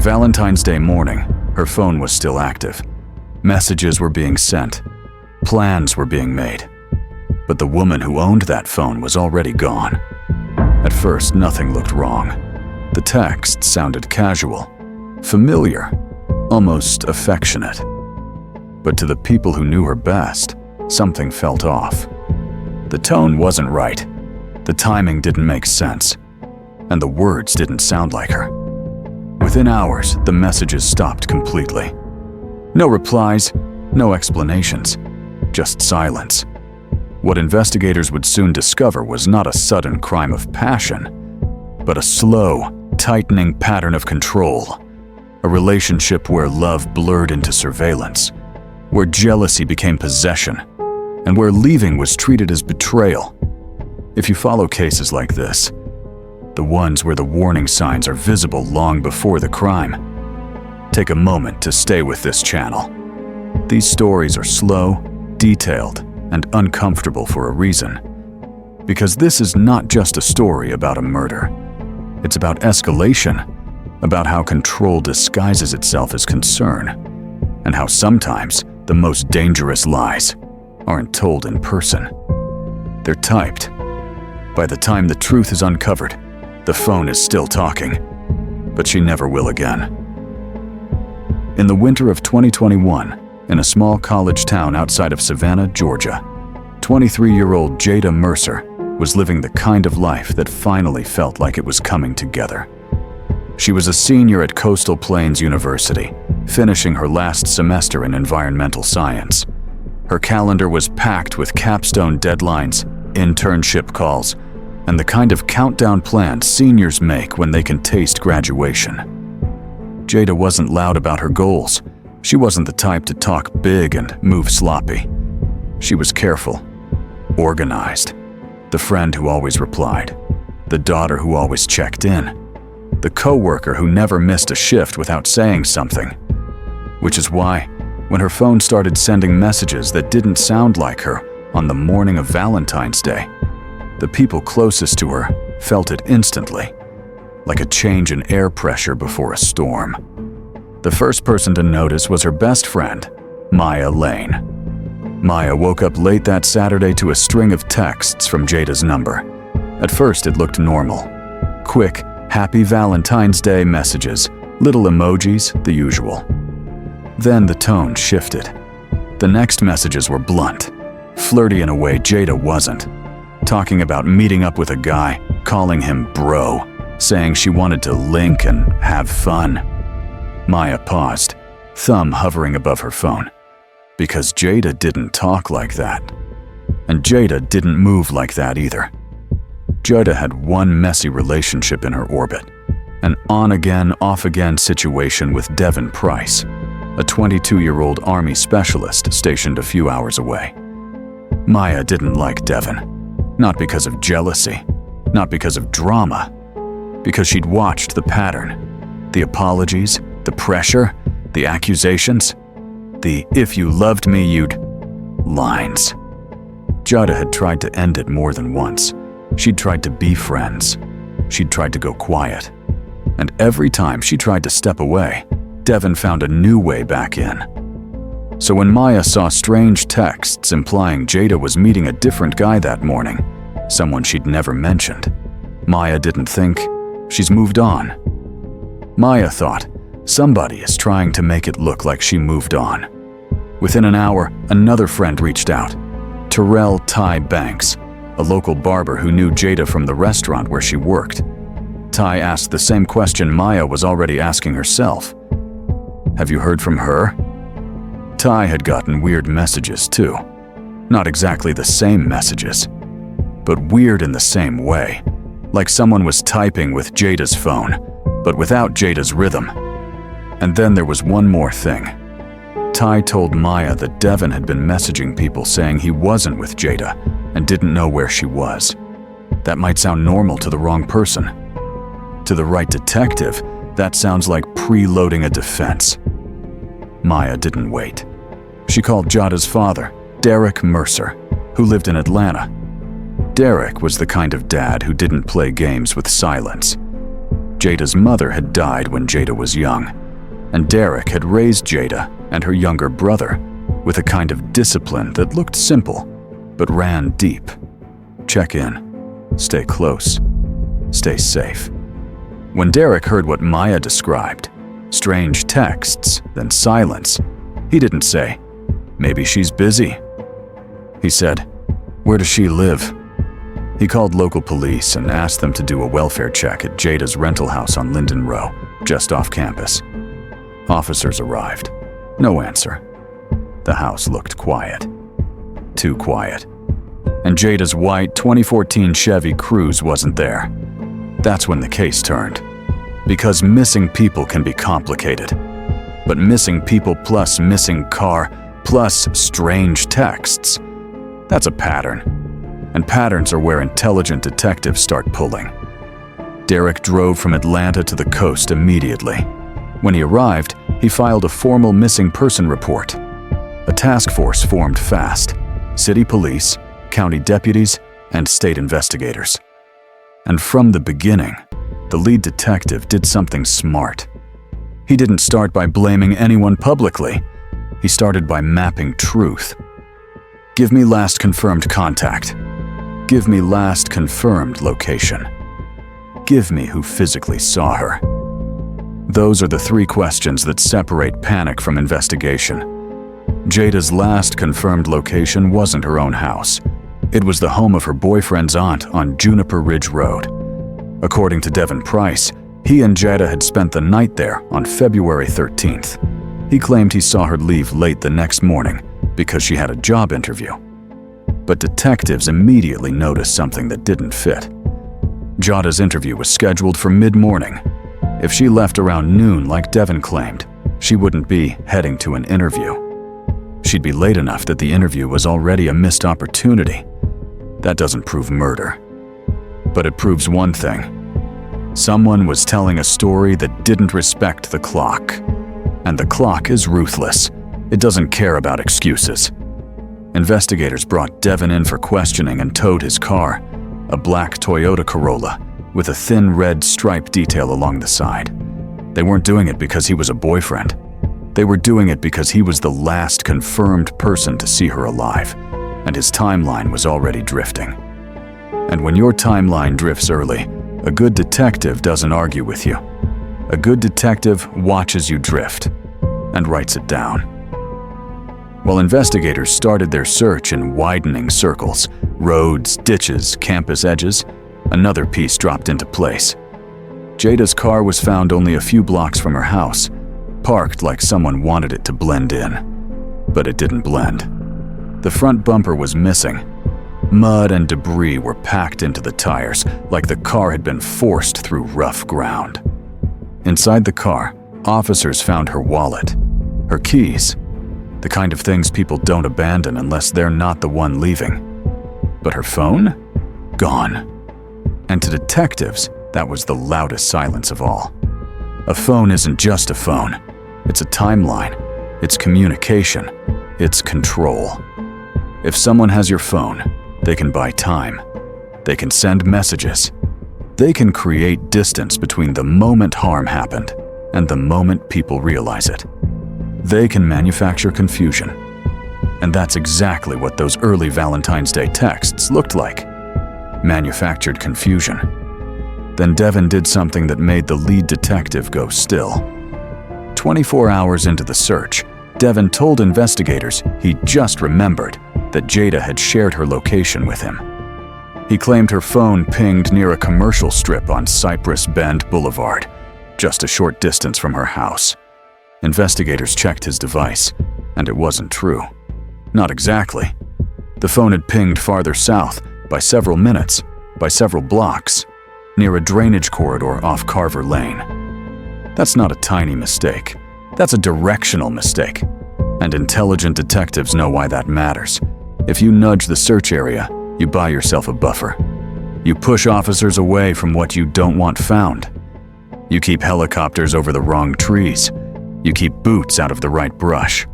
On Valentine's Day morning, her phone was still active. Messages were being sent. Plans were being made. But the woman who owned that phone was already gone. At first, nothing looked wrong. The text sounded casual, familiar, almost affectionate. But to the people who knew her best, something felt off. The tone wasn't right. The timing didn't make sense. And the words didn't sound like her. Within hours, the messages stopped completely. No replies, no explanations, just silence. What investigators would soon discover was not a sudden crime of passion, but a slow, tightening pattern of control. A relationship where love blurred into surveillance, where jealousy became possession, and where leaving was treated as betrayal. If you follow cases like this, the ones where the warning signs are visible long before the crime, take a moment to stay with this channel. These stories are slow, detailed, and uncomfortable for a reason. Because this is not just a story about a murder. It's about escalation, about how control disguises itself as concern, and how sometimes the most dangerous lies aren't told in person. They're typed. By the time the truth is uncovered, the phone is still talking, but she never will again. In the winter of 2021, in a small college town outside of Savannah, Georgia, 23-year-old Jada Mercer was living the kind of life that finally felt like it was coming together. She was a senior at Coastal Plains University, finishing her last semester in environmental science. Her calendar was packed with capstone deadlines, internship calls, and the kind of countdown plans seniors make when they can taste graduation. Jada wasn't loud about her goals. She wasn't the type to talk big and move sloppy. She was careful, organized, the friend who always replied, the daughter who always checked in, the coworker who never missed a shift without saying something. Which is why, when her phone started sending messages that didn't sound like her on the morning of Valentine's Day, the people closest to her felt it instantly, like a change in air pressure before a storm. The first person to notice was her best friend, Maya Lane. Maya woke up late that Saturday to a string of texts from Jada's number. At first, it looked normal. Quick, happy Valentine's Day messages, little emojis, the usual. Then the tone shifted. The next messages were blunt, flirty in a way Jada wasn't. Talking about meeting up with a guy, calling him bro, saying she wanted to link and have fun. Maya paused, thumb hovering above her phone. Because Jada didn't talk like that. And Jada didn't move like that either. Jada had one messy relationship in her orbit. An on-again, off-again situation with Devin Price, a 22-year-old Army specialist stationed a few hours away. Maya didn't like Devin. Not because of jealousy, not because of drama, because she'd watched the pattern, the apologies, the pressure, the accusations, the "if you loved me, you'd" lines. Jada had tried to end it more than once. She'd tried to be friends. She'd tried to go quiet. And every time she tried to step away, Devin found a new way back in. So when Maya saw strange texts implying Jada was meeting a different guy that morning, someone she'd never mentioned, Maya didn't think, she's moved on. Maya thought, somebody is trying to make it look like she moved on. Within an hour, another friend reached out, Terrell Ty Banks, a local barber who knew Jada from the restaurant where she worked. Ty asked the same question Maya was already asking herself. Have you heard from her? Ty had gotten weird messages too. Not exactly the same messages, but weird in the same way. Like someone was typing with Jada's phone, but without Jada's rhythm. And then there was one more thing. Ty told Maya that Devin had been messaging people saying he wasn't with Jada and didn't know where she was. That might sound normal to the wrong person. To the right detective, that sounds like preloading a defense. Maya didn't wait. She called Jada's father, Derek Mercer, who lived in Atlanta. Derek was the kind of dad who didn't play games with silence. Jada's mother had died when Jada was young, and Derek had raised Jada and her younger brother with a kind of discipline that looked simple but ran deep. Check in, stay close, stay safe. When Derek heard what Maya described, strange texts, then silence, he didn't say, "Maybe she's busy." He said, "Where does she live?" He called local police and asked them to do a welfare check at Jada's rental house on Linden Row, just off campus. Officers arrived. No answer. The house looked quiet. Too quiet. And Jada's white 2014 Chevy Cruze wasn't there. That's when the case turned. Because missing people can be complicated. But missing people plus missing car plus strange texts, that's a pattern. And patterns are where intelligent detectives start pulling. Derek drove from Atlanta to the coast immediately. When he arrived, he filed a formal missing person report. A task force formed fast: city police, county deputies, and state investigators. And from the beginning, the lead detective did something smart. He didn't start by blaming anyone publicly. He started by mapping truth. Give me last confirmed contact. Give me last confirmed location. Give me who physically saw her. Those are the three questions that separate panic from investigation. Jada's last confirmed location wasn't her own house. It was the home of her boyfriend's aunt on Juniper Ridge Road. According to Devin Price, he and Jada had spent the night there on February 13th. He claimed he saw her leave late the next morning because she had a job interview. But detectives immediately noticed something that didn't fit. Jada's interview was scheduled for mid-morning. If she left around noon like Devin claimed, she wouldn't be heading to an interview. She'd be late enough that the interview was already a missed opportunity. That doesn't prove murder. But it proves one thing. Someone was telling a story that didn't respect the clock. And the clock is ruthless. It doesn't care about excuses. Investigators brought Devin in for questioning and towed his car, a black Toyota Corolla with a thin red stripe detail along the side. They weren't doing it because he was a boyfriend. They were doing it because he was the last confirmed person to see her alive, and his timeline was already drifting. And when your timeline drifts early, a good detective doesn't argue with you. A good detective watches you drift and writes it down. While investigators started their search in widening circles, roads, ditches, campus edges, another piece dropped into place. Jada's car was found only a few blocks from her house, parked like someone wanted it to blend in. But it didn't blend. The front bumper was missing. Mud and debris were packed into the tires, like the car had been forced through rough ground. Inside the car, officers found her wallet, her keys, the kind of things people don't abandon unless they're not the one leaving. But her phone? Gone. And to detectives, that was the loudest silence of all. A phone isn't just a phone. It's a timeline. It's communication. It's control. If someone has your phone, they can buy time. They can send messages. They can create distance between the moment harm happened and the moment people realize it. They can manufacture confusion. And that's exactly what those early Valentine's Day texts looked like. Manufactured confusion. Then Devin did something that made the lead detective go still. 24 hours into the search, Devin told investigators he just remembered that Jada had shared her location with him. He claimed her phone pinged near a commercial strip on Cypress Bend Boulevard, just a short distance from her house. Investigators checked his device, and it wasn't true. Not exactly. The phone had pinged farther south by several minutes, by several blocks, near a drainage corridor off Carver Lane. That's not a tiny mistake. That's a directional mistake. And intelligent detectives know why that matters. If you nudge the search area, you buy yourself a buffer. You push officers away from what you don't want found. You keep helicopters over the wrong trees. You keep boots out of the right brush.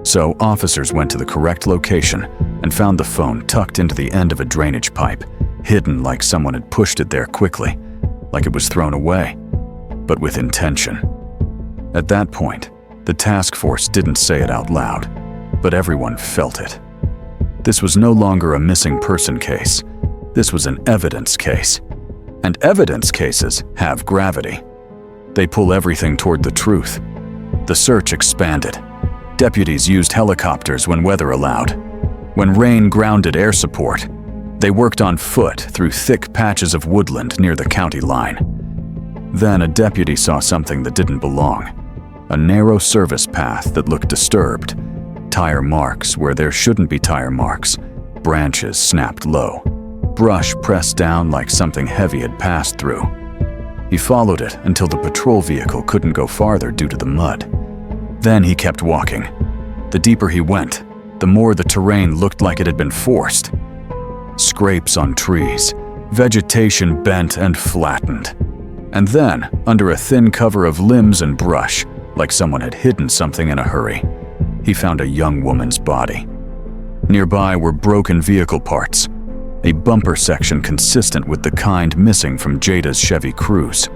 So officers went to the correct location and found the phone tucked into the end of a drainage pipe, hidden like someone had pushed it there quickly, like it was thrown away, but with intention. At that point, the task force didn't say it out loud, but everyone felt it. This was no longer a missing person case. This was an evidence case. And evidence cases have gravity. They pull everything toward the truth. The search expanded. Deputies used helicopters when weather allowed. When rain grounded air support, they worked on foot through thick patches of woodland near the county line. Then a deputy saw something that didn't belong. A narrow service path that looked disturbed. Tire marks where there shouldn't be tire marks. Branches snapped low. Brush pressed down like something heavy had passed through. He followed it until the patrol vehicle couldn't go farther due to the mud. Then he kept walking. The deeper he went, the more the terrain looked like it had been forced. Scrapes on trees, vegetation bent and flattened. And then, under a thin cover of limbs and brush, like someone had hidden something in a hurry, he found a young woman's body. Nearby were broken vehicle parts, a bumper section consistent with the kind missing from Jada's Chevy Cruze.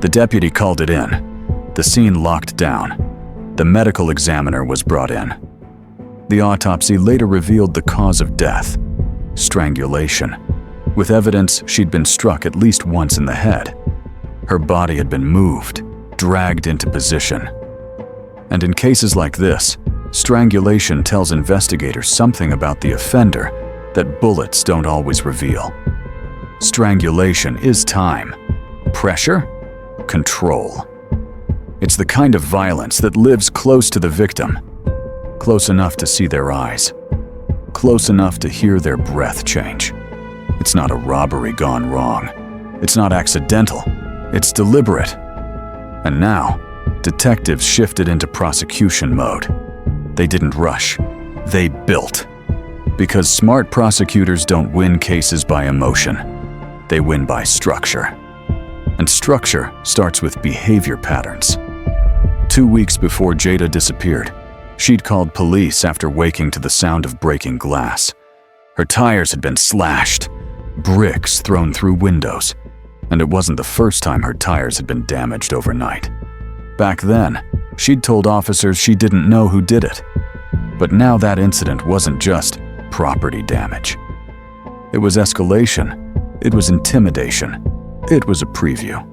The deputy called it in. The scene locked down. The medical examiner was brought in. The autopsy later revealed the cause of death: strangulation, with evidence she'd been struck at least once in the head. Her body had been moved, dragged into position. And in cases like this, strangulation tells investigators something about the offender that bullets don't always reveal. Strangulation is time, pressure, control. It's the kind of violence that lives close to the victim, close enough to see their eyes, close enough to hear their breath change. It's not a robbery gone wrong. It's not accidental. It's deliberate. And now, detectives shifted into prosecution mode. They didn't rush. They built. Because smart prosecutors don't win cases by emotion. They win by structure. And structure starts with behavior patterns. 2 weeks before Jada disappeared, she'd called police after waking to the sound of breaking glass. Her tires had been slashed, bricks thrown through windows, and it wasn't the first time her tires had been damaged overnight. Back then, she'd told officers she didn't know who did it. But now that incident wasn't just property damage. It was escalation. It was intimidation. It was a preview.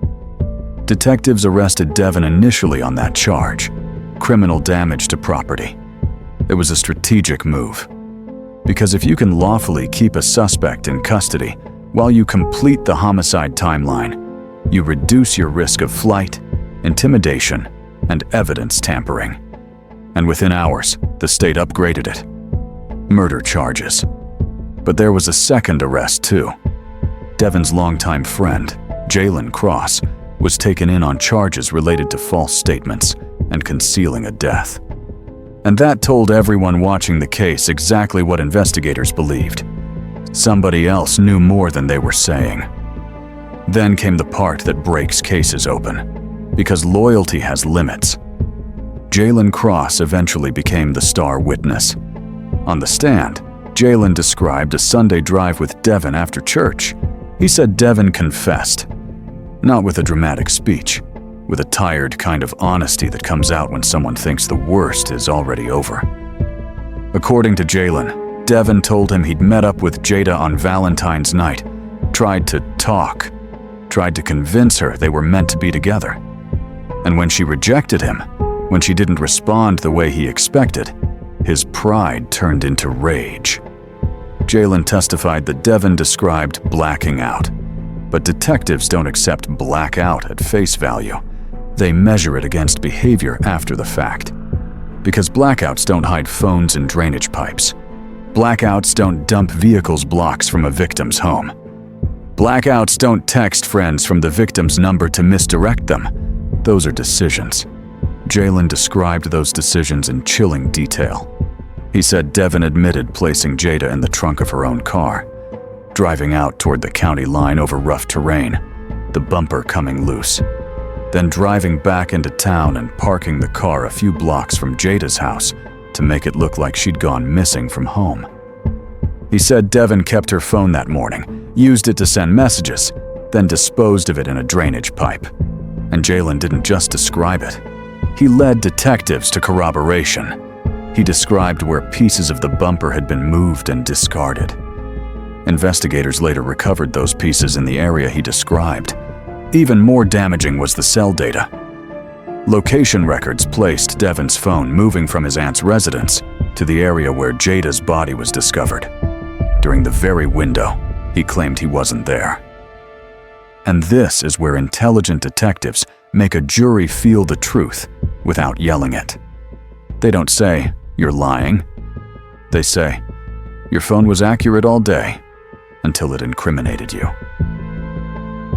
Detectives arrested Devon initially on that charge: criminal damage to property. It was a strategic move. Because if you can lawfully keep a suspect in custody while you complete the homicide timeline, you reduce your risk of flight, intimidation, and evidence tampering. And within hours, the state upgraded it. Murder charges. But there was a second arrest too. Devon's longtime friend, Jalen Cross, was taken in on charges related to false statements and concealing a death. And that told everyone watching the case exactly what investigators believed. Somebody else knew more than they were saying. Then came the part that breaks cases open, because loyalty has limits. Jalen Cross eventually became the star witness. On the stand, Jalen described a Sunday drive with Devon after church. He said Devon confessed, not with a dramatic speech, with a tired kind of honesty that comes out when someone thinks the worst is already over. According to Jalen, Devon told him he'd met up with Jada on Valentine's night, tried to talk, tried to convince her they were meant to be together. And when she rejected him, when she didn't respond the way he expected, his pride turned into rage. Jalen testified that Devon described blacking out. But detectives don't accept blackout at face value. They measure it against behavior after the fact. Because blackouts don't hide phones in drainage pipes. Blackouts don't dump vehicles blocks from a victim's home. Blackouts don't text friends from the victim's number to misdirect them. Those are decisions. Jalen described those decisions in chilling detail. He said Devon admitted placing Jada in the trunk of her own car, driving out toward the county line over rough terrain, the bumper coming loose, then driving back into town and parking the car a few blocks from Jada's house to make it look like she'd gone missing from home. He said Devon kept her phone that morning, used it to send messages, then disposed of it in a drainage pipe. And Jalen didn't just describe it. He led detectives to corroboration. He described where pieces of the bumper had been moved and discarded. Investigators later recovered those pieces in the area he described. Even more damaging was the cell data. Location records placed Devin's phone moving from his aunt's residence to the area where Jada's body was discovered. During the very window, he claimed he wasn't there. And this is where intelligent detectives make a jury feel the truth without yelling it. They don't say, "You're lying." They say, "Your phone was accurate all day," until it incriminated you.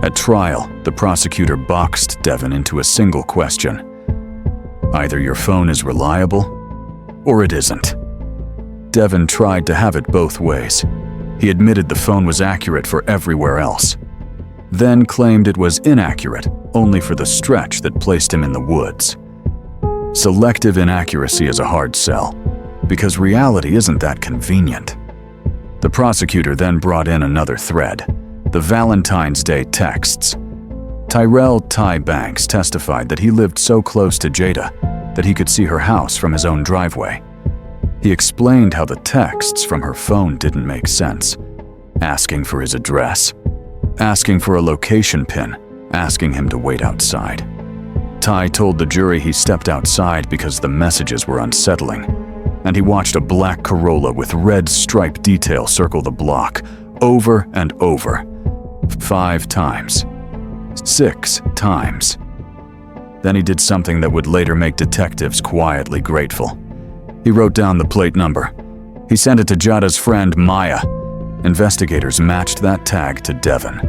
At trial, the prosecutor boxed Devin into a single question. Either your phone is reliable, or it isn't. Devin tried to have it both ways. He admitted the phone was accurate for everywhere else, then claimed it was inaccurate only for the stretch that placed him in the woods. Selective inaccuracy is a hard sell, because reality isn't that convenient. The prosecutor then brought in another thread, the Valentine's Day texts. Tyrell Ty Banks testified that he lived so close to Jada that he could see her house from his own driveway. He explained how the texts from her phone didn't make sense, asking for his address, asking for a location pin, asking him to wait outside. Ty told the jury he stepped outside because the messages were unsettling, and he watched a black Corolla with red stripe detail circle the block over and over, 5 times, 6 times. Then he did something that would later make detectives quietly grateful. He wrote down the plate number. He sent it to Jada's friend Maya. Investigators matched that tag to Devin.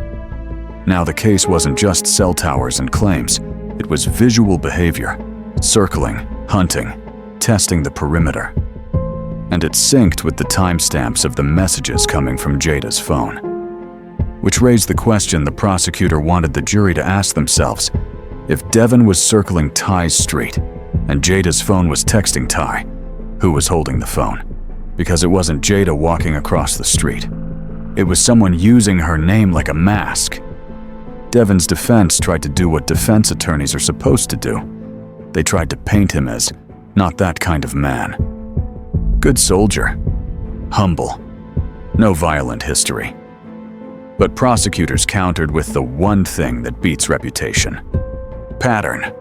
Now the case wasn't just cell towers and claims, it was visual behavior, circling, hunting, testing the perimeter. And it synced with the timestamps of the messages coming from Jada's phone. Which raised the question the prosecutor wanted the jury to ask themselves: if Devin was circling Ty's street and Jada's phone was texting Ty, who was holding the phone? Because it wasn't Jada walking across the street. It was someone using her name like a mask. Devin's defense tried to do what defense attorneys are supposed to do. They tried to paint him as not that kind of man. Good soldier, humble, no violent history. But prosecutors countered with the one thing that beats reputation: pattern.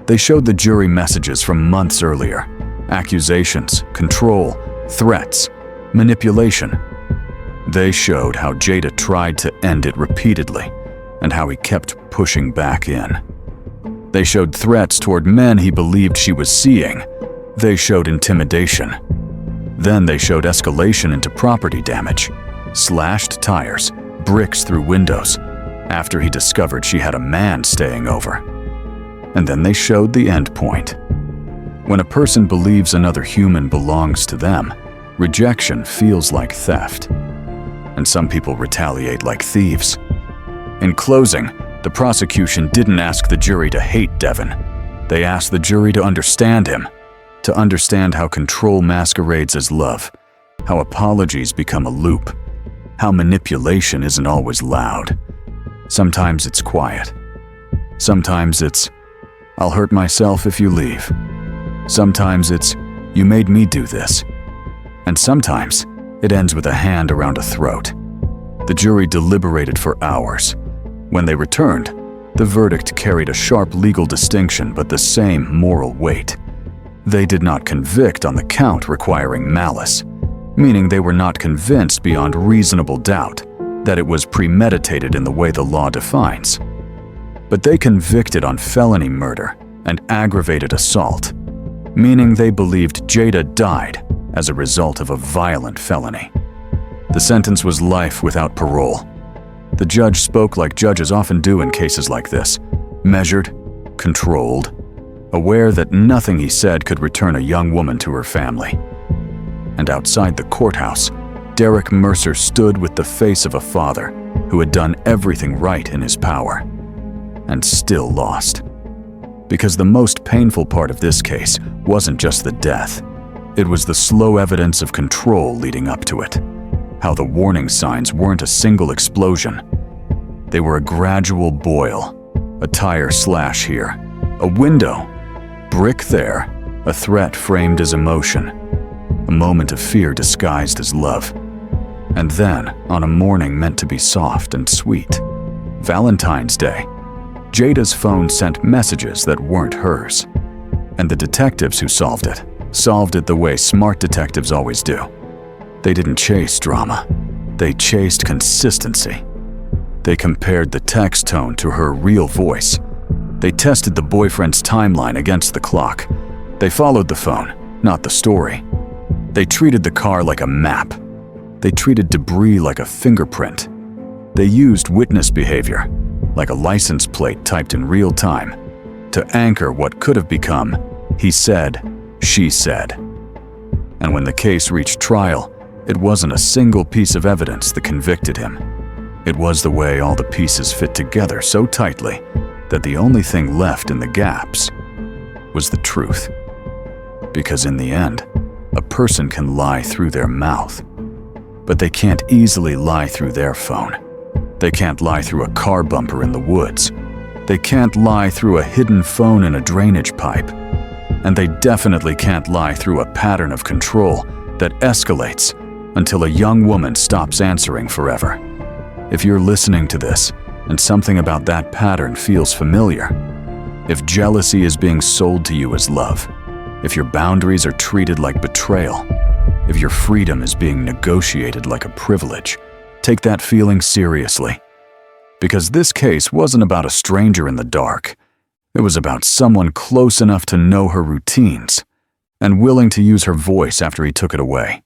They showed the jury messages from months earlier: accusations, control, threats, manipulation. They showed how Jada tried to end it repeatedly and how he kept pushing back in. They showed threats toward men he believed she was seeing. They showed intimidation. Then they showed escalation into property damage, slashed tires, bricks through windows, after he discovered she had a man staying over. And then they showed the end point. When a person believes another human belongs to them, rejection feels like theft. And some people retaliate like thieves. In closing, the prosecution didn't ask the jury to hate Devin. They asked the jury to understand him, to understand how control masquerades as love, how apologies become a loop, how manipulation isn't always loud. Sometimes it's quiet. Sometimes it's, "I'll hurt myself if you leave." Sometimes it's, "You made me do this." And sometimes it ends with a hand around a throat. The jury deliberated for hours. When they returned, the verdict carried a sharp legal distinction but the same moral weight. They did not convict on the count requiring malice, meaning they were not convinced beyond reasonable doubt that it was premeditated in the way the law defines. But they convicted on felony murder and aggravated assault, meaning they believed Jada died as a result of a violent felony. The sentence was life without parole. The judge spoke like judges often do in cases like this, measured, controlled, aware that nothing he said could return a young woman to her family. And outside the courthouse, Derek Mercer stood with the face of a father who had done everything right in his power, and still lost. Because the most painful part of this case wasn't just the death. It was the slow evidence of control leading up to it. How the warning signs weren't a single explosion. They were a gradual boil, A tire slash here, a window, brick there, a threat framed as emotion, a moment of fear disguised as love. And then, on a morning meant to be soft and sweet, Valentine's Day, Jada's phone sent messages that weren't hers. And the detectives who solved it the way smart detectives always do. They didn't chase drama. They chased consistency. They compared the text tone to her real voice. They tested the boyfriend's timeline against the clock. They followed the phone, not the story. They treated the car like a map. They treated debris like a fingerprint. They used witness behavior, like a license plate typed in real time, to anchor what could have become, he said, she said. And when the case reached trial, it wasn't a single piece of evidence that convicted him. It was the way all the pieces fit together so tightly that the only thing left in the gaps was the truth. Because in the end, a person can lie through their mouth, but they can't easily lie through their phone. They can't lie through a car bumper in the woods. They can't lie through a hidden phone in a drainage pipe. And they definitely can't lie through a pattern of control that escalates until a young woman stops answering forever. If you're listening to this and something about that pattern feels familiar, if jealousy is being sold to you as love, if your boundaries are treated like betrayal, if your freedom is being negotiated like a privilege, take that feeling seriously. Because this case wasn't about a stranger in the dark. It was about someone close enough to know her routines and willing to use her voice after he took it away.